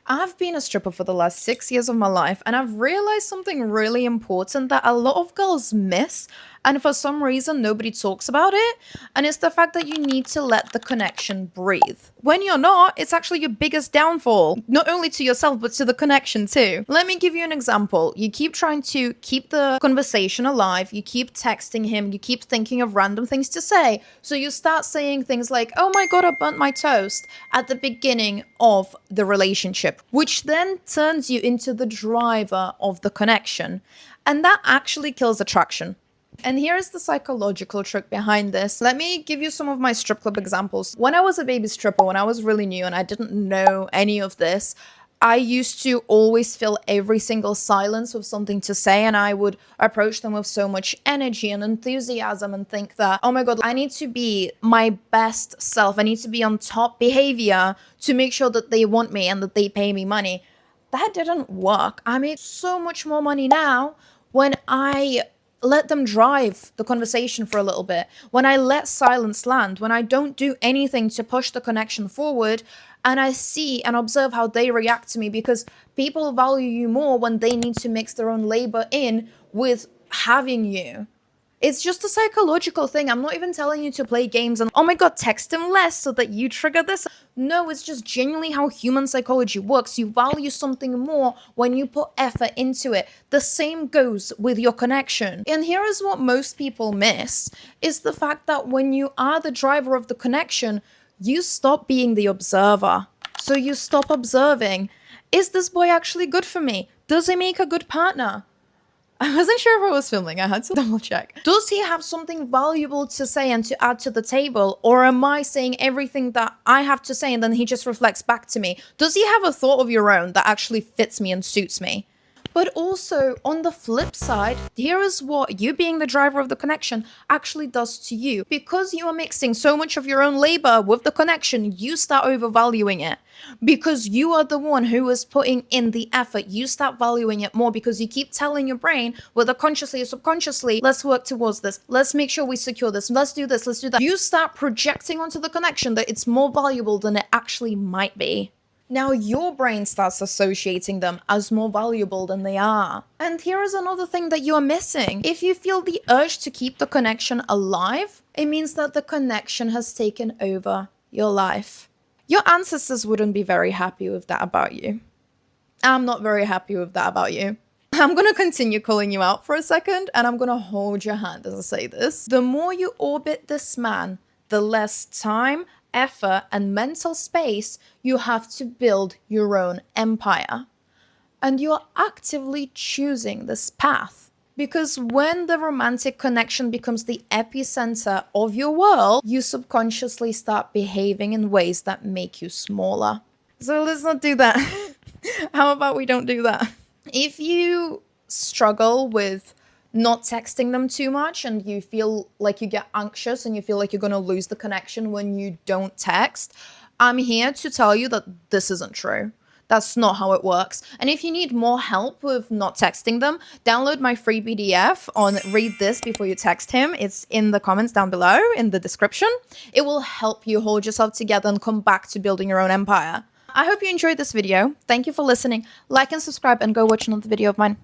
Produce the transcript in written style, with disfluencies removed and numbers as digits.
I've been a stripper for the last 6 years of my life, and I've realized something really important that a lot of girls miss, and for some reason, nobody talks about it. And it's the fact that you need to let the connection breathe. When you're not, it's actually your biggest downfall, not only to yourself, but to the connection too. Let me give you an example. You keep trying to keep the conversation alive, you keep texting him, you keep thinking of random things to say. So you start saying things like, oh my God, I burnt my toast at the beginning of the relationship, which then turns you into the driver of the connection. And that actually kills attraction. And here is the psychological trick behind this. Let me give you some of my strip club examples. When I was a baby stripper, when I was really new and I didn't know any of this, I used to always fill every single silence with something to say, and I would approach them with so much energy and enthusiasm and think that, oh my God, I need to be my best self. I need to be on top behavior to make sure that they want me and that they pay me money. That didn't work. I made so much more money now when I let them drive the conversation for a little bit, when I let silence land, when I don't do anything to push the connection forward, and I see and observe how they react to me, because people value you more when they need to mix their own labor in with having you. It's just a psychological thing. I'm not even telling you to play games and, oh my God, text him less so that you trigger this. No, it's just genuinely how human psychology works. You value something more when you put effort into it. The same goes with your connection. And here is what most people miss, is the fact that when you are the driver of the connection, you stop being the observer. So you stop observing. Is this boy actually good for me? Does he make a good partner? I wasn't sure if I was filming, I had to double check. Does he have something valuable to say and to add to the table? Or am I saying everything that I have to say and then he just reflects back to me? Does he have a thought of your own that actually fits me and suits me? But also, on the flip side, here is what you being the driver of the connection actually does to you. Because you are mixing so much of your own labor with the connection, you start overvaluing it. Because you are the one who is putting in the effort, you start valuing it more because you keep telling your brain, whether consciously or subconsciously, let's work towards this. Let's make sure we secure this. Let's do this. Let's do that. You start projecting onto the connection that it's more valuable than it actually might be. Now your brain starts associating them as more valuable than they are. And here is another thing that you are missing. If you feel the urge to keep the connection alive, it means that the connection has taken over your life. Your ancestors wouldn't be very happy with that about you. I'm not very happy with that about you. I'm going to continue calling you out for a second, and I'm going to hold your hand as I say this. The more you orbit this man, the less time, effort, and mental space you have to build your own empire. And you're actively choosing this path. Because when the romantic connection becomes the epicenter of your world, you subconsciously start behaving in ways that make you smaller. So let's not do that. How about we don't do that? If you struggle with not texting them too much and you feel like you get anxious and you feel like you're going to lose the connection when you don't text, I'm here to tell you that this isn't true. That's not how it works. And if you need more help with not texting them, download my free PDF on read this before you text him. It's in the comments down below in the description. It will help you hold yourself together and come back to building your own empire. I hope you enjoyed this video. Thank you for listening. Like and subscribe and go watch another video of mine.